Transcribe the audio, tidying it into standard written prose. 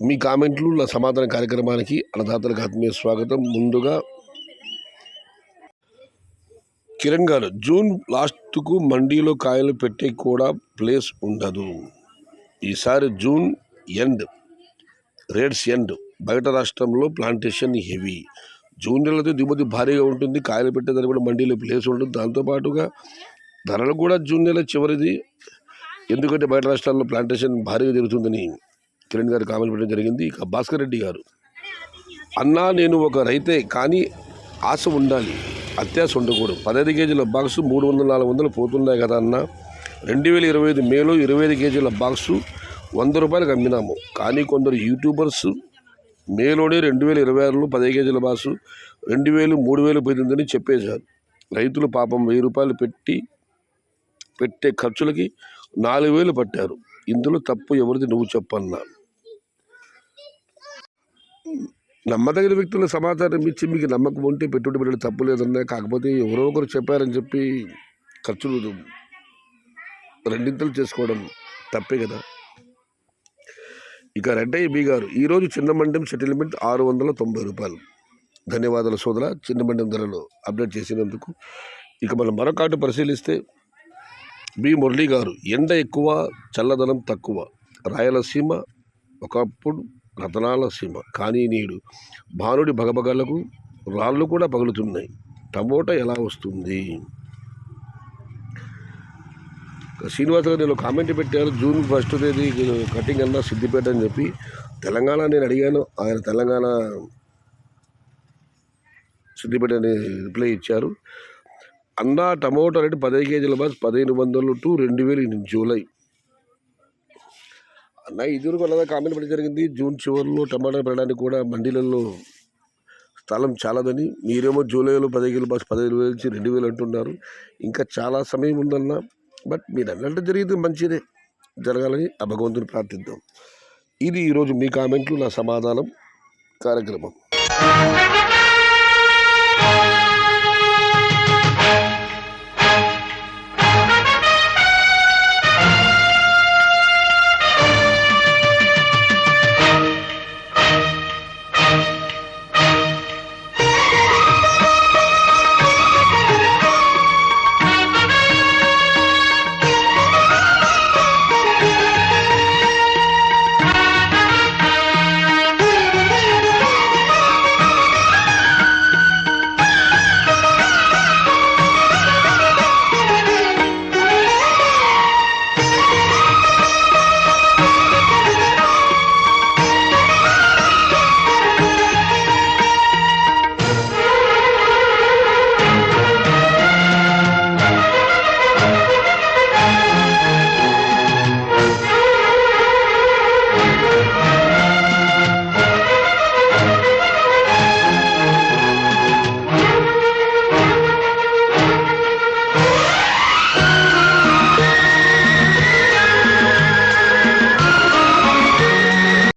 మీ కామెంట్లు నా సమాధాన కార్యక్రమానికి అన్నదాతలకు ఆత్మీయ స్వాగతం. ముందుగా కిరణ్ గారు, జూన్ లాస్ట్కు మండీలో కాయలు పెట్టే కూడా ప్లేస్ ఉండదు. ఈసారి జూన్ ఎండ్, రేట్స్ ఎండ్, బయట రాష్ట్రంలో ప్లాంటేషన్ హెవీ. జూన్ నెలతో దిగుమతి భారీగా ఉంటుంది. కాయలు పెట్టేదానికి కూడా మండీలో ప్లేస్ ఉంటుంది. దాంతోపాటుగా ధరలు కూడా జూన్ నెల చివరిది, ఎందుకంటే బయట రాష్ట్రాల్లో ప్లాంటేషన్ భారీగా జరుగుతుందని కిరణ్ గారు కామెంట్ పెట్టడం జరిగింది. ఇక భాస్కర్ రెడ్డి గారు, అన్నా నేను ఒక రైతే, కానీ ఆశ ఉండాలి, అత్యాశ ఉండకూడదు. 15 కేజీల బాక్సు 300-400 పోతున్నాయి కదా అన్న. 2025 మేలో 25 కేజీల బాక్సు 100 రూపాయలకు అమ్మినాము. కానీ కొందరు యూట్యూబర్స్ మేలోనే 2026లో 10 కేజీల బాక్సు 2000, 3000 పోతుందని చెప్పేశారు. రైతులు పాపం 1000 రూపాయలు పెట్టే ఖర్చులకి 4000 పట్టారు. ఇందులో తప్పు ఎవరిది నువ్వు చెప్పన్నా. నమ్మదగిన వ్యక్తుల సమాచారం ఇచ్చి మీకు నమ్మకం ఉంటే పెట్టుబడి పెట్టడం తప్పు లేదన్నా. కాకపోతే ఎవరో ఒకరు చెప్పారని చెప్పి ఖర్చులు రెండింతలు చేసుకోవడం తప్పే కదా. ఇక రెడ్డయ్య బి గారు, ఈరోజు చిన్న మండెం సెటిల్మెంట్ 690 రూపాయలు. ధన్యవాదాలు సోదర, చిన్న మండెం ధరలు అప్డేట్ చేసినందుకు. ఇక మనం మరొకటి పరిశీలిస్తే బి మురళీ గారు, ఎండ ఎక్కువ, చల్లదనం తక్కువ. రాయలసీమ ఒకప్పుడు రతనాల సీమ, కానీ నేడు భానుడి భగభగలకు రాళ్ళు కూడా పగులుతున్నాయి. టమోటా ఎలా వస్తుంది? శ్రీనివాస్ గారు నేను కామెంట్ పెట్టారు, జూన్ 1వ తేదీ కటింగ్ అన్నా సిద్దిపేట అని చెప్పి. తెలంగాణ నేను అడిగాను, ఆయన తెలంగాణ సిద్దిపేట అని రిప్లై ఇచ్చారు. అన్నా టమోటా రేటు 15 కేజీల బాక్స్ 1500 to 2000 జూలై. అన్న ఇదివరకు అలాగా కామెంట్ పెట్టడం జరిగింది. జూన్ చివరిలో టమాటా పెట్టడానికి కూడా మండీలలో స్థలం చాలదని. మీరేమో జూలైలో 10 కేజీల బాక్స్ 15,000 నుంచి 2000 అంటున్నారు. ఇంకా చాలా సమయం ఉందన్న. బట్ మీరు అన్నట్టు జరిగితే మంచిదే జరగాలని ఆ భగవంతుని ప్రార్థిద్దాం. ఇది ఈరోజు మీ కామెంట్లు నా సమాధానం కార్యక్రమం.